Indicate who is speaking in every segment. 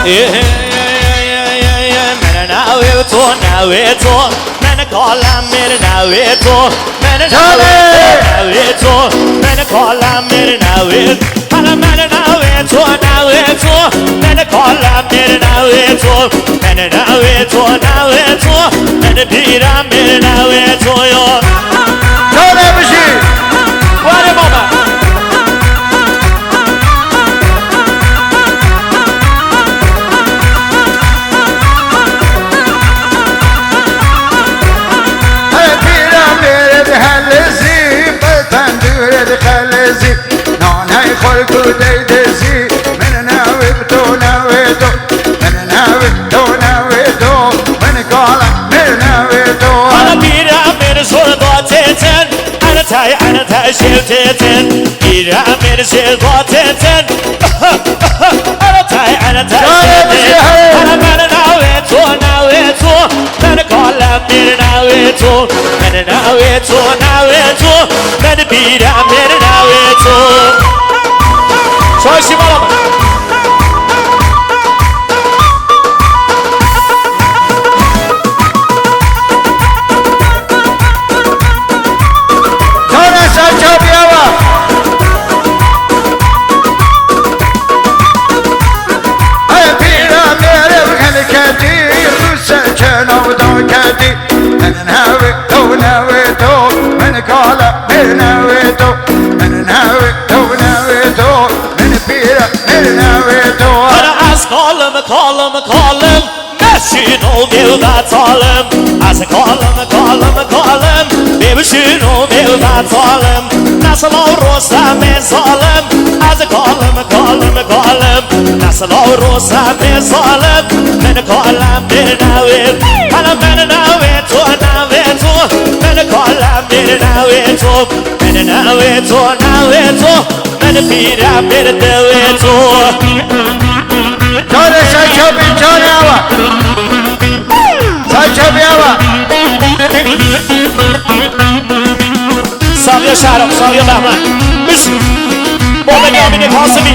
Speaker 1: من ناويتو من كلام من ناويتو من ناويتو من كلام من ناويتو أنا من ناويتو من كلام من ناويتو من ناويتو من بيرام من ناويتو يو
Speaker 2: جانه بشي
Speaker 1: واري ماما
Speaker 2: خلزي نعناي خلقو ديدزي من ناويتو من ناويتو من قالا من ناويتو
Speaker 1: أنا بيرا من سلطاتتن أنا تاي شلتتن بيرا من سلطاتتن أنا تاي شلتتن أنا من ناويتو من قالا من ناويتو من بيرا من ناويتو شوي شمالهم
Speaker 2: جانا ساچا بياوا اي بيرا ميري بغن كدير ساچنا ودو كدي من ناويتو من قالا من ناويتو من بيرا من ناويتو
Speaker 1: أنا أسكالم ماشينو بيوباتالم أسكالم بيمشينو بيوباتالم نسلو روسا من ظالم أسكالم نسلو روسا من ظالم من كلام من ناويت أنا من ناويتو من كلام من ناويتو من بيرا من ناويتو
Speaker 2: جانا ساچا بين جاناوا ساچا بياوا
Speaker 1: سال يا شارم سال يا بهمن بس بابا نامي نفاسمي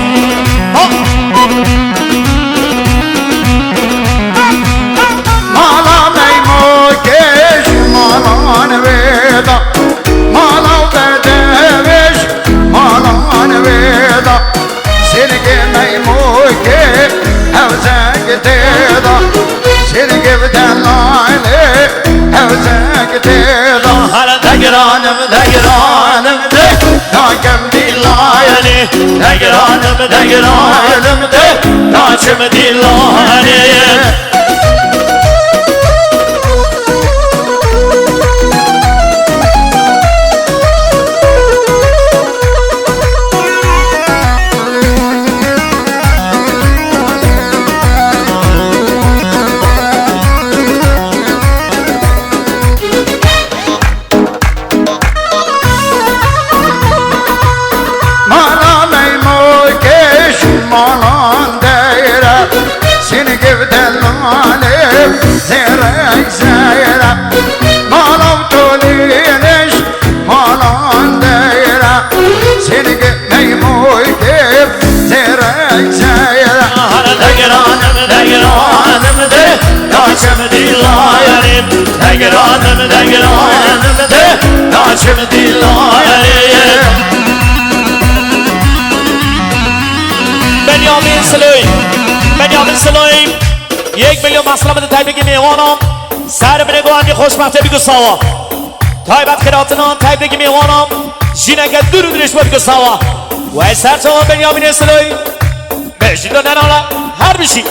Speaker 2: مالا ميموكش مالا نويدا مالا بدوش مالا نويدا سنگه ميموكي هوزاك تيدا سنگه بدلايلي هوزاك تيدا دقرانم ناكم دلايلي دقرانم ناكم دلايلي زيرك زايرة مالو تولينش مالان دايرة سنق ميموي كيف زيرك زايرة
Speaker 1: دقرانم ناكم دلايلي دقرانم ناكم دلايلي بنیامین سلوی 1 میلیون مسلمت تایبگی میوانم سر بنگوانی خوشبخته بگو ساوا تایبت خیراتنان تایبگی میوانم جینکه درش بگو ساوا و ای سر تو بنیامین سلوی بشید و ننالا هر بشید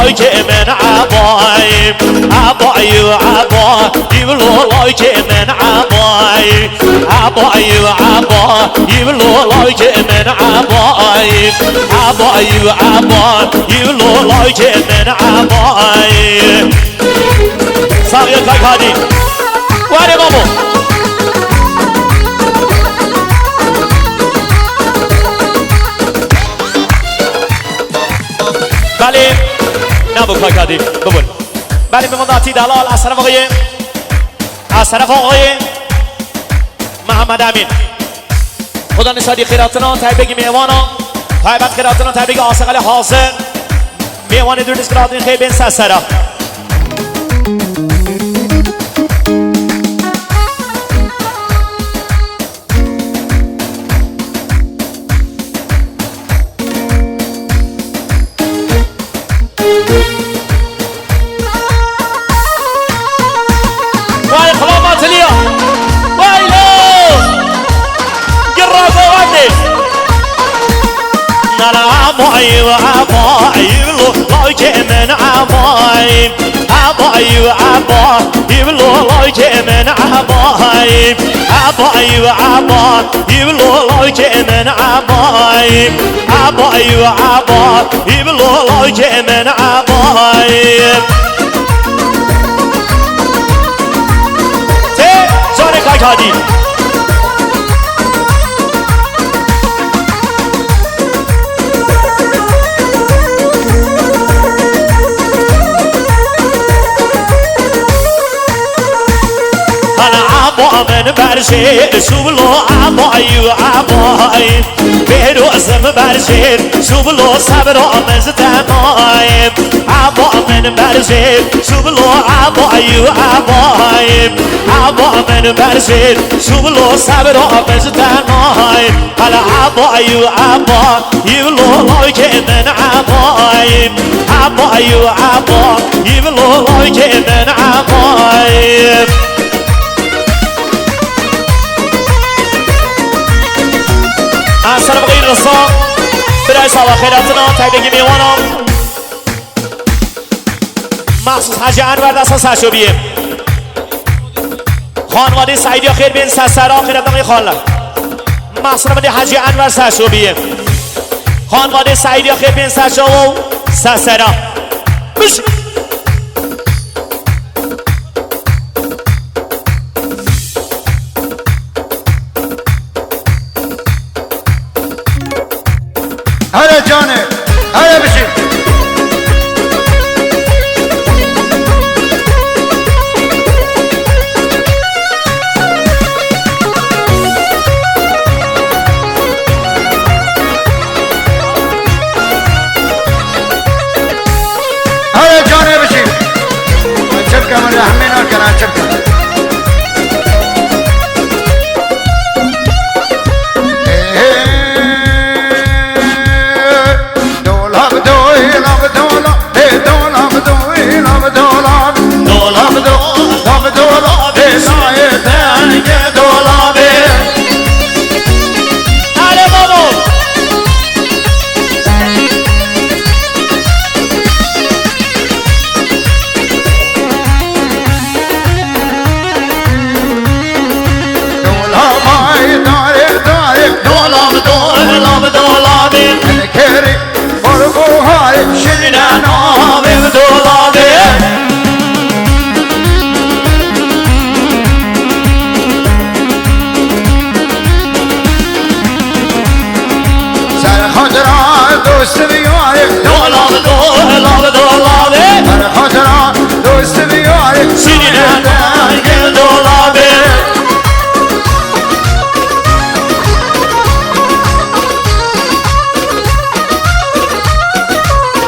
Speaker 1: like من عباي عباي وعبا يبلو like من عباي عباي وعبا يبلو like من عباي عباي وعبا يبلو like من عباي صاغي الكاك هادي واري بابو بله نبو کاک هادی ببول بله بمنداتی دلال از طرف آقای محمد امین خدا نشادی خیراتنا تایبگی میوانا تایبت خیراتنا تایبگی آسقل حاضر میوان دونیز خیراتین خیلی بین سسرا عباي وعباي يبلو like من عباي عباي وعباي يبلو like من عباي عباي وعباي يبلو like من عباي عباي وعباي يبلو like من عباي تي زاري كاك هادي من برشير شوبلو عباي وعباي بيرو اسم برشير شوبلو صبر آمز تمايم عبا من برشير شوبلو عباي وعباي عبا من برشير شوبلو صبر آمز تمايم على عباي وعباي يبلو like من عباي عباي وعباي يبلو like من عباي از طرف غیر رسا برای سالا خیراتنا تایبگی میوانم مخصوص حاجی انور دستا سرشوبیه خانواده سعیدی خیر بین سسرا خیراتنا خاله مخصوص خانواده حاجی انور سرشوبیه خانواده سعیدی خیر بین سرشو و سسرا